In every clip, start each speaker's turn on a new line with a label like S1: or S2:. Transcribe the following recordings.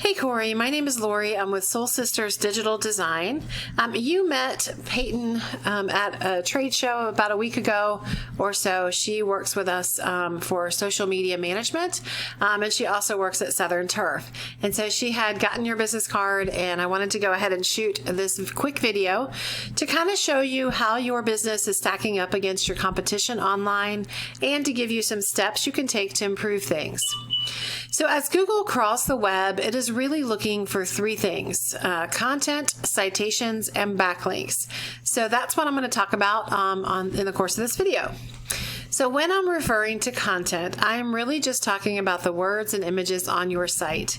S1: Hey Corey, my name is Lori. I'm with Soul Sisters Digital Design. You met Peyton at a trade show about a week ago or so. She works with us for social media management, and she also works at Southern Turf. And so she had gotten your business card, and I wanted to go ahead and shoot this quick video to kind of show you how your business is stacking up against your competition online and to give you some steps you can take to improve things. So as Google crawls the web, it is really looking for three things: content, citations, and backlinks. So that's what I'm going to talk about in the course of this video. So when I'm referring to content, I'm really just talking about the words and images on your site.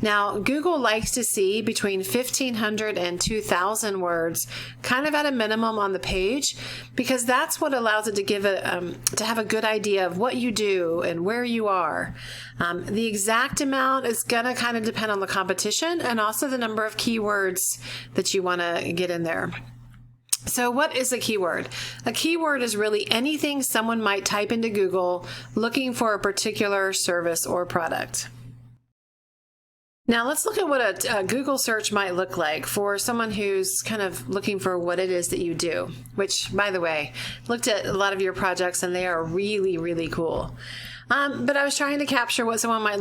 S1: Now, Google likes to see between 1,500 and 2,000 words, kind of at a minimum on the page, because that's what allows it to give to have a good idea of what you do and where you are. The exact amount is going to kind of depend on the competition and also the number of keywords that you want to get in there. So what is a keyword? A keyword is really anything someone might type into Google looking for a particular service or product. Now let's look at what a Google search might look like for someone who's kind of looking for what it is that you do, which, by the way, looked at a lot of your projects and they are really, really cool. But I was trying to capture what someone might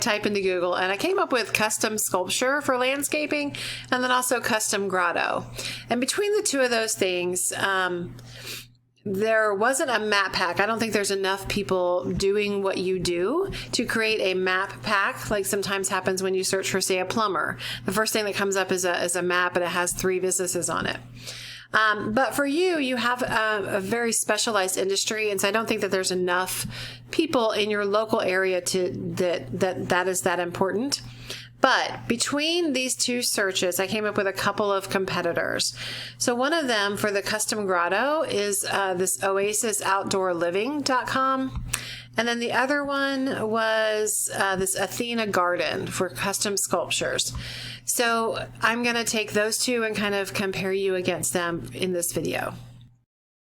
S1: type into Google, and I came up with custom sculpture for landscaping and then also custom grotto. And between the two of those things, there wasn't a map pack. I don't think there's enough people doing what you do to create a map pack like sometimes happens when you search for, say, a plumber. The first thing that comes up is a map and it has 3 businesses on it. But for you, you have a very specialized industry, and so I don't think that there's enough people in your local area that is that important. But between these two searches, I came up with a couple of competitors. So one of them for the custom grotto is this oasisoutdoorliving.com. And then the other one was this Athena Garden for custom sculptures. So I'm going to take those two and kind of compare you against them in this video.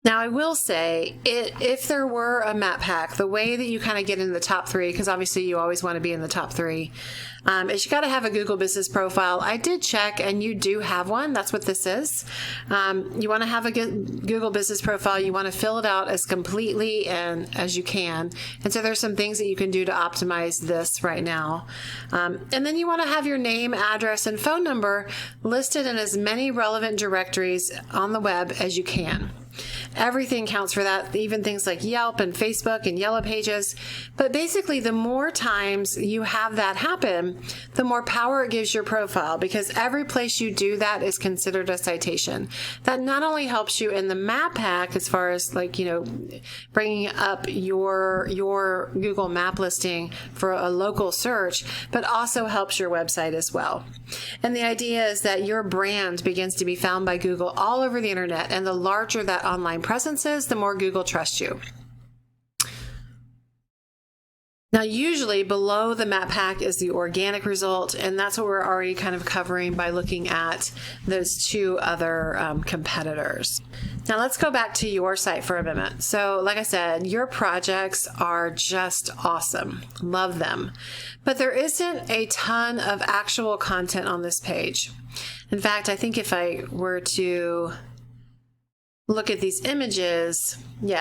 S1: Now, I will say, if there were a map pack, the way that you kind of get in the top 3, because obviously you always want to be in the top 3, is you got to have a Google Business Profile. I did check, and you do have one. That's what this is. You want to have a Google Business Profile. You want to fill it out as completely and as you can. And so there's some things that you can do to optimize this right now. And then you want to have your name, address, and phone number listed in as many relevant directories on the web as you can. Everything counts for that, even things like Yelp and Facebook and Yellow Pages. But basically, the more times you have that happen, the more power it gives your profile, because every place you do that is considered a citation. That not only helps you in the map pack as far as bringing up your Google map listing for a local search, but also helps your website as well. And the idea is that your brand begins to be found by Google all over the internet, and the larger that online presence is, the more Google trusts you. Now, usually below the map pack is the organic result, and that's what we're already kind of covering by looking at those two other competitors. Now, let's go back to your site for a minute. So, like I said, your projects are just awesome. Love them. But there isn't a ton of actual content on this page. In fact, I think if I were to look at these images,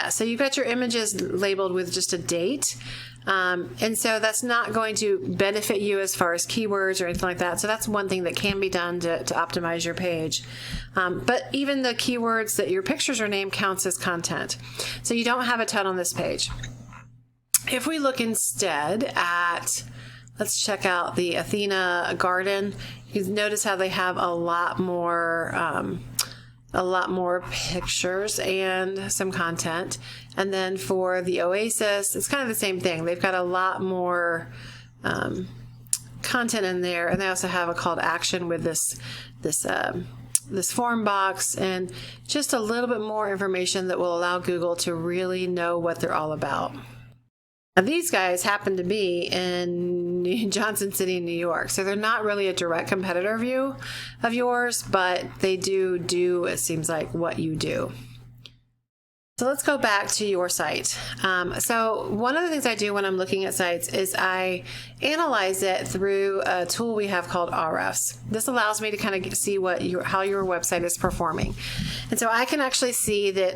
S1: so you've got your images labeled with just a date. And so that's not going to benefit you as far as keywords or anything like that. So that's one thing that can be done to optimize your page. But even the keywords that your pictures are named counts as content. So you don't have a ton on this page. If we look instead at, let's check out the Athena Garden. You notice how they have a lot more pictures and some content. And then for the Oasis, it's kind of the same thing. They've got a lot more content in there, and they also have a call to action with this form box and just a little bit more information that will allow Google to really know what they're all about. Now, these guys happen to be in Johnson City, New York, so they're not really a direct competitor of yours, but they do, it seems like, what you do. So let's go back to your site. So one of the things I do when I'm looking at sites is I analyze it through a tool we have called Ahrefs. This allows me to kind of see how your website is performing. And so I can actually see that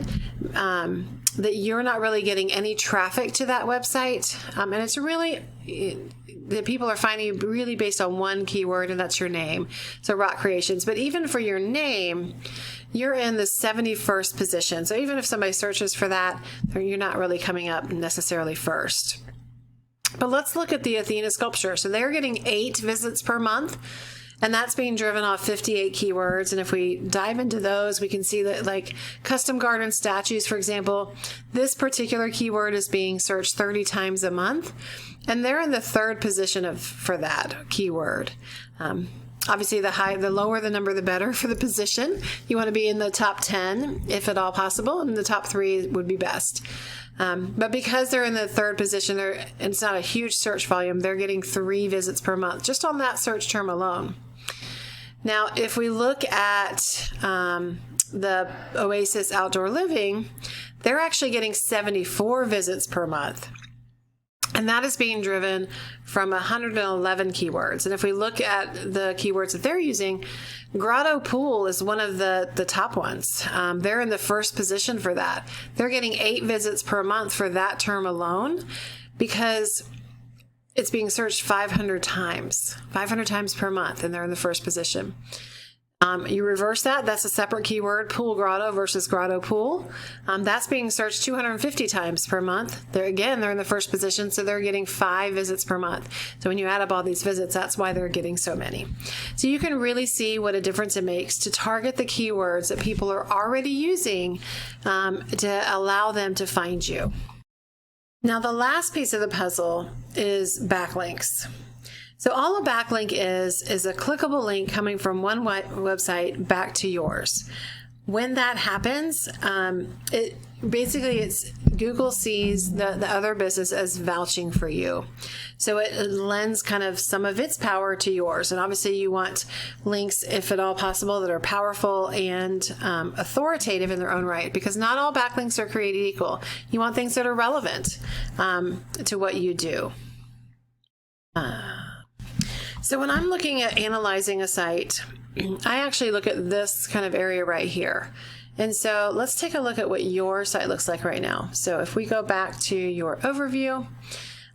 S1: that you're not really getting any traffic to that website. And it's really that people are finding you really based on one keyword, and that's your name. So Rock Creations. But even for your name, you're in the 71st position. So even if somebody searches for that, you're not really coming up necessarily first. But let's look at the Athena sculpture. So they're getting 8 visits per month, and that's being driven off 58 keywords. And if we dive into those, we can see that, like custom garden statues, for example, this particular keyword is being searched 30 times a month, and they're in the 3rd position for that keyword. Obviously, the lower the number, the better for the position. You want to be in the top 10, if at all possible, and the top 3 would be best. But because they're in the 3rd position, it's not a huge search volume. They're getting 3 visits per month, just on that search term alone. Now, if we look at the Oasis Outdoor Living, they're actually getting 74 visits per month. And that is being driven from 111 keywords. And if we look at the keywords that they're using, grotto pool is one of the top ones. They're in the 1st position for that. They're getting 8 visits per month for that term alone, because it's being searched 500 times per month, and they're in the 1st position. You reverse that, that's a separate keyword, pool grotto versus grotto pool. That's being searched 250 times per month. They're in the 1st position, so they're getting 5 visits per month. So when you add up all these visits, that's why they're getting so many. So you can really see what a difference it makes to target the keywords that people are already using to allow them to find you. Now, the last piece of the puzzle is backlinks. So all a backlink is a clickable link coming from one website back to yours. When that happens, Google sees the other business as vouching for you. So it lends kind of some of its power to yours. And obviously you want links, if at all possible, that are powerful and authoritative in their own right, because not all backlinks are created equal. You want things that are relevant to what you do. So when I'm looking at analyzing a site, I actually look at this kind of area right here. And so let's take a look at what your site looks like right now. So if we go back to your overview,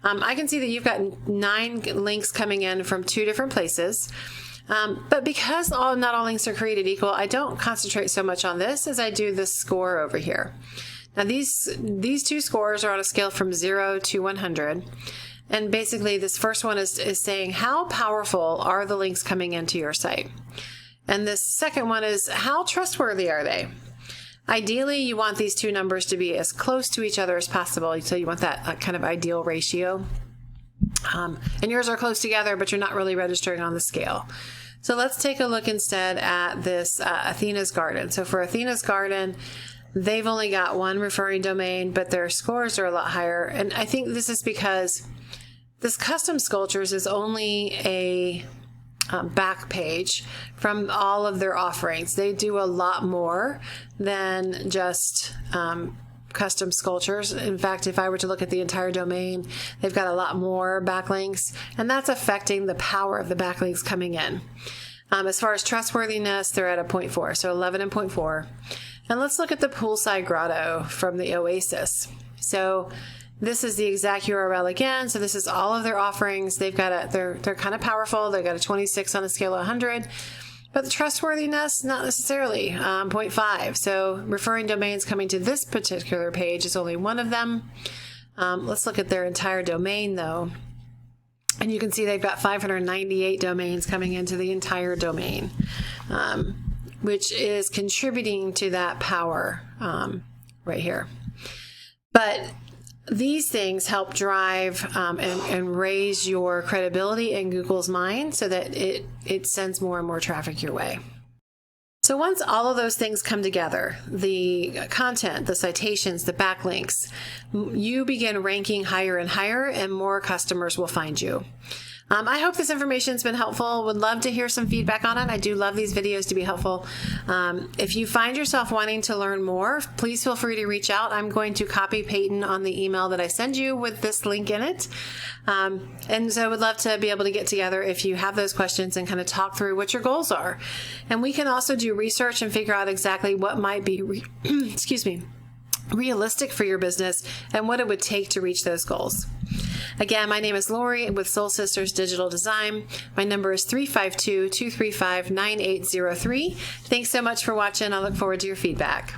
S1: I can see that you've got 9 links coming in from 2 different places. But because not all links are created equal, I don't concentrate so much on this as I do this score over here. Now these 2 scores are on a scale from 0 to 100. And basically this first one is saying, how powerful are the links coming into your site? And this second one is, how trustworthy are they? Ideally, you want these 2 numbers to be as close to each other as possible. So you want that kind of ideal ratio. And yours are close together, but you're not really registering on the scale. So let's take a look instead at this Athena's Garden. So for Athena's Garden, they've only got 1 referring domain, but their scores are a lot higher. And I think this is because this custom sculptures is only a back page from all of their offerings. They do a lot more than just custom sculptures. In fact, if I were to look at the entire domain, they've got a lot more backlinks, and that's affecting the power of the backlinks coming in. As far as trustworthiness, they're at a 0.4, so 11 and 0.4. And let's look at the poolside grotto from the Oasis. So this is the exact URL again. So this is all of their offerings. They're kind of powerful. They've got a 26 on a scale of 100, but the trustworthiness, not necessarily, 0.5. So referring domains coming to this particular page is only 1 of them. Let's look at their entire domain though. And you can see they've got 598 domains coming into the entire domain, which is contributing to that power right here. But these things help drive and raise your credibility in Google's mind so that it sends more and more traffic your way. So once all of those things come together, the content, the citations, the backlinks, you begin ranking higher and higher, and more customers will find you. I hope this information has been helpful. Would love to hear some feedback on it. I do love these videos to be helpful. If you find yourself wanting to learn more, please feel free to reach out. I'm going to copy Peyton on the email that I send you with this link in it. And so I would love to be able to get together if you have those questions and kind of talk through what your goals are. And we can also do research and figure out exactly what might be, excuse me, realistic for your business and what it would take to reach those goals. Again, my name is Lori with Soul Sisters Digital Design. My number is 352-235-9803. Thanks so much for watching. I look forward to your feedback.